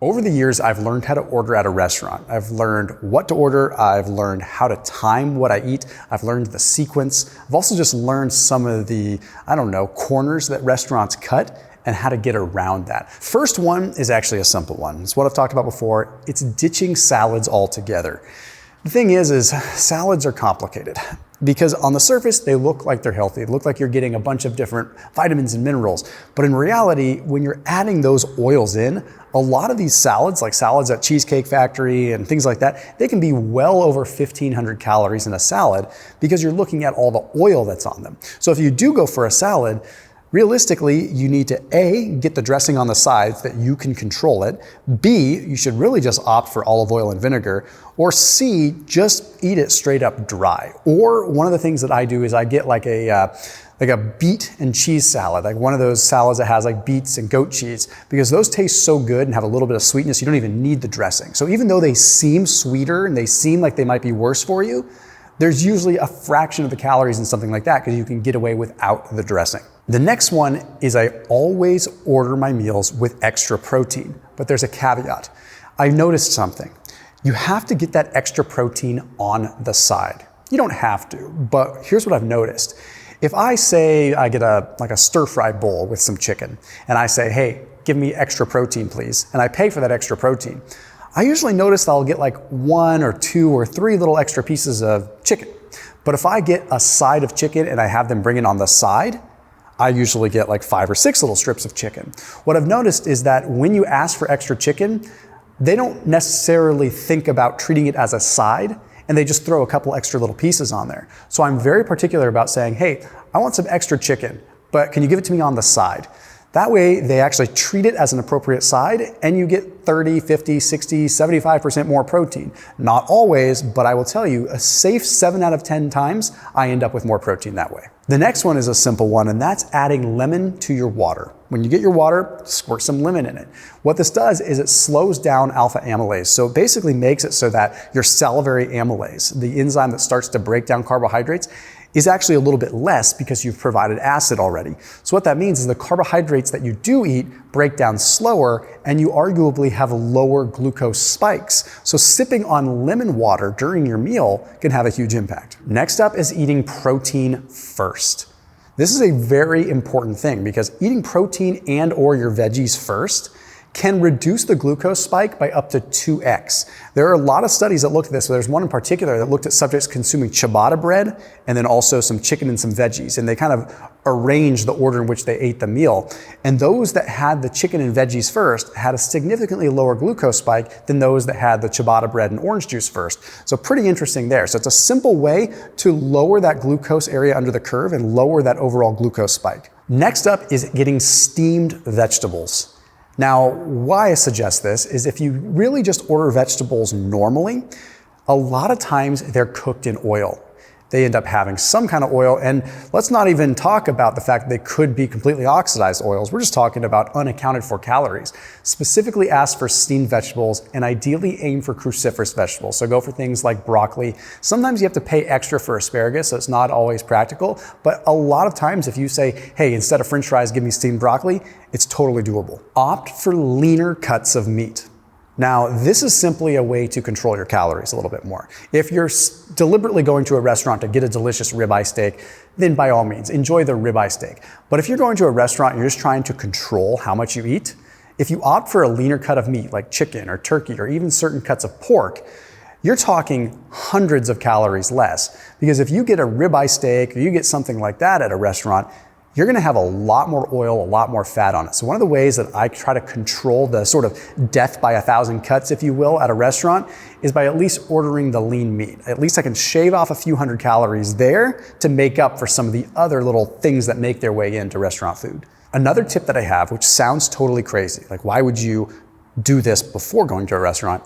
Over the years, I've learned how to order at a restaurant. I've learned what to order. I've learned how to time what I eat. I've learned the sequence. I've also just learned some of the, corners that restaurants cut and how to get around that. First one is actually a simple one. It's what I've talked about before. It's ditching salads altogether. The thing is salads are complicated because on the surface, they look like they're healthy. They look like you're getting a bunch of different vitamins and minerals. But in reality, when you're adding those oils in, a lot of these salads, like salads at Cheesecake Factory and things like that, they can be well over 1,500 calories in a salad because you're looking at all the oil that's on them. So if you do go for a salad, realistically, you need to A, get the dressing on the sides that you can control it. B, you should really just opt for olive oil and vinegar. Or C, just eat it straight up dry. Or one of the things that I do is I get like a beet and cheese salad, like one of those salads that has like beets and goat cheese, because those taste so good and have a little bit of sweetness, you don't even need the dressing. So even though they seem sweeter and they seem like they might be worse for you, there's usually a fraction of the calories in something like that because you can get away without the dressing. The next one is I always order my meals with extra protein, but there's a caveat. I noticed something. You have to get that extra protein on the side. You don't have to, but here's what I've noticed. If I say I get a stir-fry bowl with some chicken and I say, hey, give me extra protein, please, and I pay for that extra protein, I usually notice that I'll get like 1 or 2 or 3 little extra pieces of chicken. But if I get a side of chicken and I have them bring it on the side, I usually get like 5 or 6 little strips of chicken. What I've noticed is that when you ask for extra chicken, they don't necessarily think about treating it as a side, and they just throw a couple extra little pieces on there. So I'm very particular about saying, hey, I want some extra chicken, but can you give it to me on the side? That way, they actually treat it as an appropriate side, and you get 30, 50, 60, 75% more protein. Not always, but I will tell you, a safe 7 out of 10 times, I end up with more protein that way. The next one is a simple one, and that's adding lemon to your water. When you get your water, squirt some lemon in it. What this does is it slows down alpha amylase. So it basically makes it so that your salivary amylase, the enzyme that starts to break down carbohydrates, is actually a little bit less because you've provided acid already. So what that means is the carbohydrates that you do eat break down slower, and you arguably have lower glucose spikes. So sipping on lemon water during your meal can have a huge impact. Next up is eating protein first. This is a very important thing because eating protein and or your veggies first can reduce the glucose spike by up to 2x. There are a lot of studies that looked at this. So there's one in particular that looked at subjects consuming ciabatta bread and then also some chicken and some veggies. And they kind of arranged the order in which they ate the meal. And those that had the chicken and veggies first had a significantly lower glucose spike than those that had the ciabatta bread and orange juice first. So pretty interesting there. So it's a simple way to lower that glucose area under the curve and lower that overall glucose spike. Next up is getting steamed vegetables. Now, why I suggest this is if you really just order vegetables normally, a lot of times they're cooked in oil. They end up having some kind of oil, and let's not even talk about the fact that they could be completely oxidized oils. We're just talking about unaccounted for calories. Specifically ask for steamed vegetables and ideally aim for cruciferous vegetables. So go for things like broccoli. Sometimes you have to pay extra for asparagus, so it's not always practical, but a lot of times if you say, hey, instead of french fries, give me steamed broccoli, it's totally doable. Opt for leaner cuts of meat. Now, this is simply a way to control your calories a little bit more. If you're deliberately going to a restaurant to get a delicious ribeye steak, then by all means, enjoy the ribeye steak. But if you're going to a restaurant and you're just trying to control how much you eat, if you opt for a leaner cut of meat like chicken or turkey or even certain cuts of pork, you're talking hundreds of calories less. Because if you get a ribeye steak or you get something like that at a restaurant, you're gonna have a lot more oil, a lot more fat on it. So one of the ways that I try to control the sort of death by 1,000 cuts, if you will, at a restaurant is by at least ordering the lean meat. At least I can shave off a few hundred calories there to make up for some of the other little things that make their way into restaurant food. Another tip that I have, which sounds totally crazy, like why would you do this before going to a restaurant,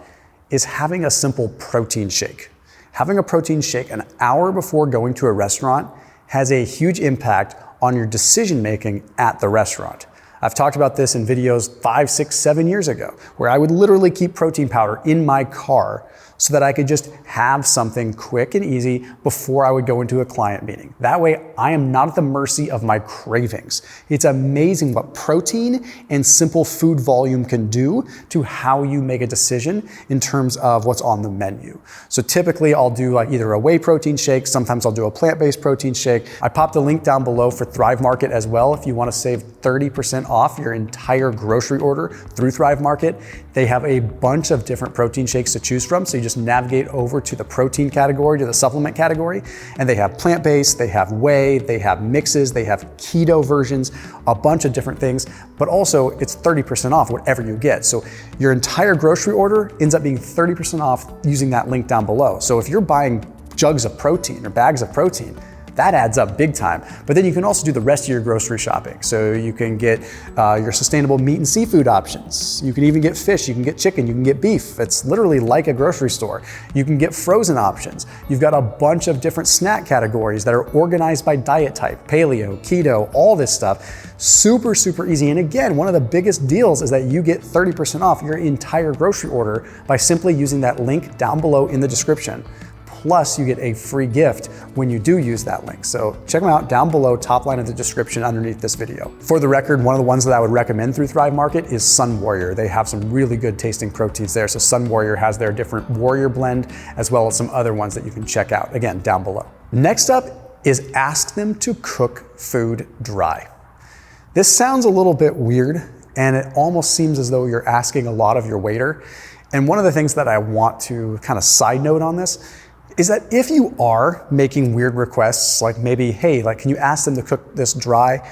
is having a simple protein shake. Having a protein shake an hour before going to a restaurant has a huge impact on your decision making at the restaurant. I've talked about this in videos 5, 6, 7 years ago, where I would literally keep protein powder in my car so that I could just have something quick and easy before I would go into a client meeting. That way, I am not at the mercy of my cravings. It's amazing what protein and simple food volume can do to how you make a decision in terms of what's on the menu. So typically, I'll do like either a whey protein shake, sometimes I'll do a plant-based protein shake. I popped a link down below for Thrive Market as well if you want to save 30% off your entire grocery order through Thrive Market. They have a bunch of different protein shakes to choose from, so you just navigate over to the protein category, to the supplement category, and they have plant-based, they have whey, they have mixes, they have keto versions, a bunch of different things, but also it's 30% off whatever you get. So your entire grocery order ends up being 30% off using that link down below. So if you're buying jugs of protein or bags of protein, that adds up big time. But then you can also do the rest of your grocery shopping. So you can get your sustainable meat and seafood options. You can even get fish, you can get chicken, you can get beef. It's literally like a grocery store. You can get frozen options. You've got a bunch of different snack categories that are organized by diet type, paleo, keto, all this stuff. Super, super easy. And again, one of the biggest deals is that you get 30% off your entire grocery order by simply using that link down below in the description. Plus, you get a free gift when you do use that link. So check them out down below, top line of the description underneath this video. For the record, one of the ones that I would recommend through Thrive Market is Sun Warrior. They have some really good tasting proteins there. So Sun Warrior has their different Warrior blend, as well as some other ones that you can check out, again, down below. Next up is ask them to cook food dry. This sounds a little bit weird, and it almost seems as though you're asking a lot of your waiter. And one of the things that I want to kind of side note on this is that if you are making weird requests, like maybe, hey, like, can you ask them to cook this dry?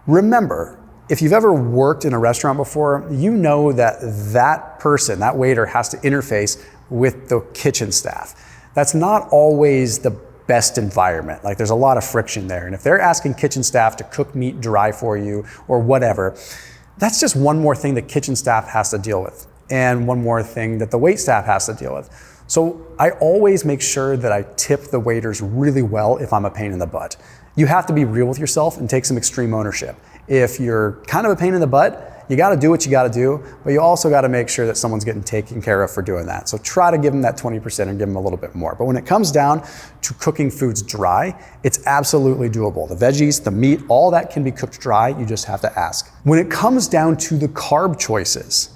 Remember, if you've ever worked in a restaurant before, you know that that person, that waiter, has to interface with the kitchen staff. That's not always the best environment. Like, there's a lot of friction there. And if they're asking kitchen staff to cook meat dry for you or whatever, that's just one more thing the kitchen staff has to deal with, and one more thing that the wait staff has to deal with. So I always make sure that I tip the waiters really well if I'm a pain in the butt. You have to be real with yourself and take some extreme ownership. If you're kind of a pain in the butt, you gotta do what you gotta do, but you also gotta make sure that someone's getting taken care of for doing that. So try to give them that 20% and give them a little bit more. But when it comes down to cooking foods dry, it's absolutely doable. The veggies, the meat, all that can be cooked dry, you just have to ask. When it comes down to the carb choices,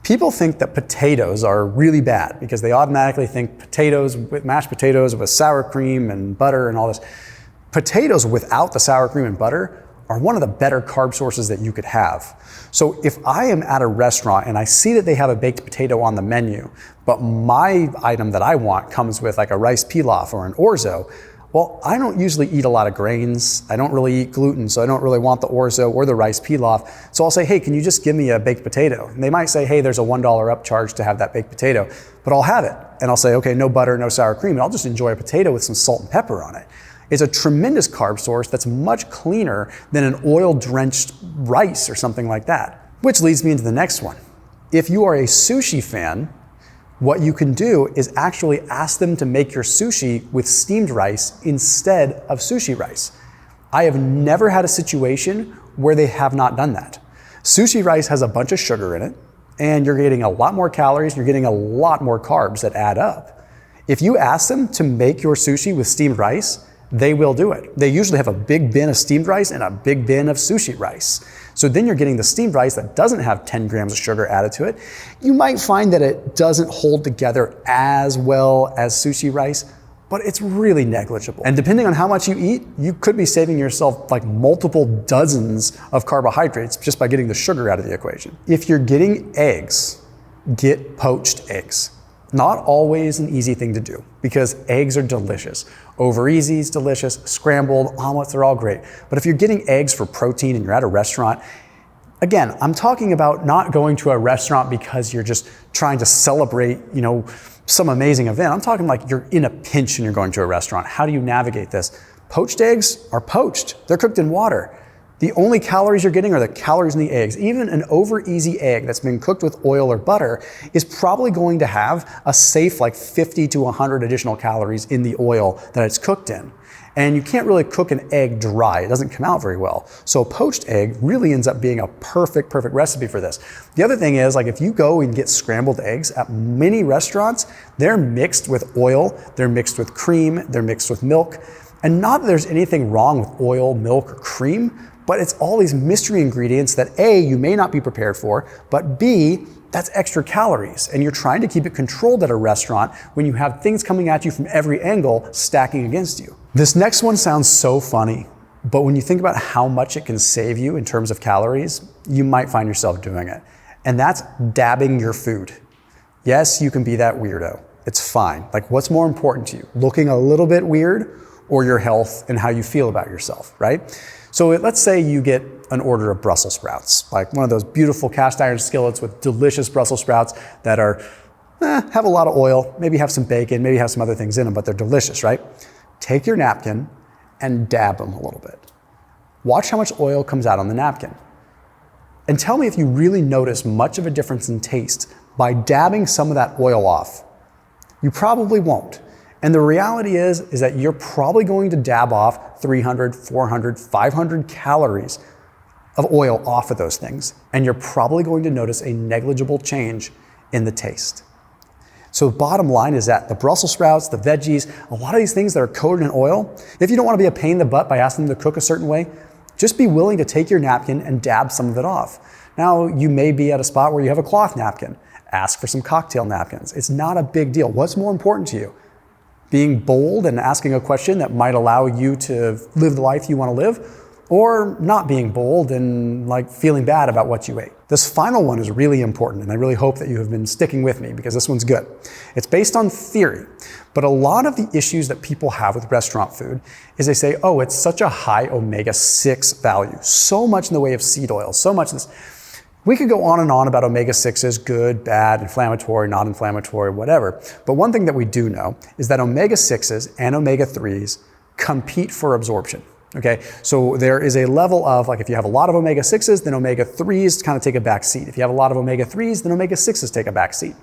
people think that potatoes are really bad because they automatically think potatoes with mashed potatoes with sour cream and butter and all this. Potatoes without the sour cream and butter are one of the better carb sources that you could have. So if I am at a restaurant and I see that they have a baked potato on the menu, but my item that I want comes with like a rice pilaf or an orzo, well, I don't usually eat a lot of grains. I don't really eat gluten, so I don't really want the orzo or the rice pilaf. So I'll say, hey, can you just give me a baked potato? And they might say, hey, there's a $1 upcharge to have that baked potato, but I'll have it. And I'll say, okay, no butter, no sour cream, and I'll just enjoy a potato with some salt and pepper on it. It's a tremendous carb source that's much cleaner than an oil-drenched rice or something like that. Which leads me into the next one. If you are a sushi fan, what you can do is actually ask them to make your sushi with steamed rice instead of sushi rice. I have never had a situation where they have not done that. Sushi rice has a bunch of sugar in it, and you're getting a lot more calories, you're getting a lot more carbs that add up. If you ask them to make your sushi with steamed rice, they will do it. They usually have a big bin of steamed rice and a big bin of sushi rice. So then you're getting the steamed rice that doesn't have 10 grams of sugar added to it. You might find that it doesn't hold together as well as sushi rice, but it's really negligible. And depending on how much you eat, you could be saving yourself like multiple dozens of carbohydrates just by getting the sugar out of the equation. If you're getting eggs, get poached eggs. Not always an easy thing to do because eggs are delicious. Over easy is delicious, scrambled, omelets are all great. But if you're getting eggs for protein and you're at a restaurant, again, I'm talking about not going to a restaurant because you're just trying to celebrate, some amazing event. I'm talking like you're in a pinch and you're going to a restaurant. How do you navigate this? Poached eggs are poached. They're cooked in water. The only calories you're getting are the calories in the eggs. Even an over easy egg that's been cooked with oil or butter is probably going to have a safe like 50 to 100 additional calories in the oil that it's cooked in. And you can't really cook an egg dry. It doesn't come out very well. So a poached egg really ends up being a perfect recipe for this. The other thing is, like, if you go and get scrambled eggs at many restaurants, they're mixed with oil, they're mixed with cream, they're mixed with milk. And not that there's anything wrong with oil, milk, or cream, but it's all these mystery ingredients that A, you may not be prepared for, but B, that's extra calories. And you're trying to keep it controlled at a restaurant when you have things coming at you from every angle stacking against you. This next one sounds so funny, but when you think about how much it can save you in terms of calories, you might find yourself doing it. And that's dabbing your food. Yes, you can be that weirdo. It's fine. Like, what's more important to you? Looking a little bit weird or your health and how you feel about yourself, right? So let's say you get an order of Brussels sprouts, like one of those beautiful cast iron skillets with delicious Brussels sprouts that are, have a lot of oil, maybe have some bacon, maybe have some other things in them, but they're delicious, right? Take your napkin and dab them a little bit. Watch how much oil comes out on the napkin. And tell me if you really notice much of a difference in taste by dabbing some of that oil off. You probably won't. And the reality is that you're probably going to dab off 300, 400, 500 calories of oil off of those things. And you're probably going to notice a negligible change in the taste. So the bottom line is that the Brussels sprouts, the veggies, a lot of these things that are coated in oil, if you don't want to be a pain in the butt by asking them to cook a certain way, just be willing to take your napkin and dab some of it off. Now, you may be at a spot where you have a cloth napkin. Ask for some cocktail napkins. It's not a big deal. What's more important to you? Being bold and asking a question that might allow you to live the life you want to live, or not being bold and like feeling bad about what you ate. This final one is really important, and I really hope that you have been sticking with me because this one's good. It's based on theory, but a lot of the issues that people have with restaurant food is they say, oh, it's such a high omega-6 value, so much in the way of seed oil, so much this. We could go on and on about omega-6s, good, bad, inflammatory, not inflammatory, whatever. But one thing that we do know is that omega-6s and omega-3s compete for absorption. Okay, so there is a level of, like, if you have a lot of omega-6s, then omega-3s kind of take a back seat. If you have a lot of omega-3s, then omega-6s take a back seat.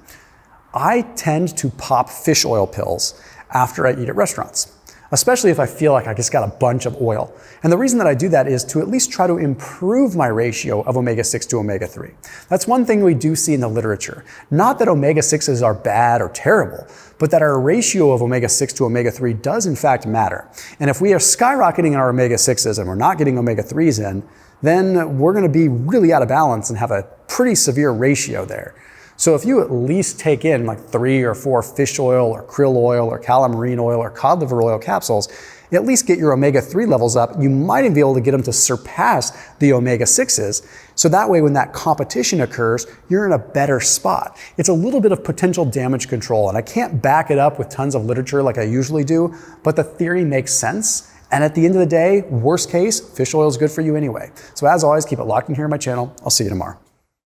I tend to pop fish oil pills after I eat at restaurants, especially if I feel like I just got a bunch of oil. And the reason that I do that is to at least try to improve my ratio of omega-6 to omega-3. That's one thing we do see in the literature. Not that omega-6s are bad or terrible, but that our ratio of omega-6 to omega-3 does in fact matter. And if we are skyrocketing in our omega-6s and we're not getting omega-3s in, then we're gonna be really out of balance and have a pretty severe ratio there. So if you at least take in like 3 or 4 fish oil or krill oil or calamari oil or cod liver oil capsules, at least get your omega-3 levels up, you might even be able to get them to surpass the omega-6s. So that way when that competition occurs, you're in a better spot. It's a little bit of potential damage control, and I can't back it up with tons of literature like I usually do, but the theory makes sense. And at the end of the day, worst case, fish oil is good for you anyway. So as always, keep it locked in here on my channel. I'll see you tomorrow.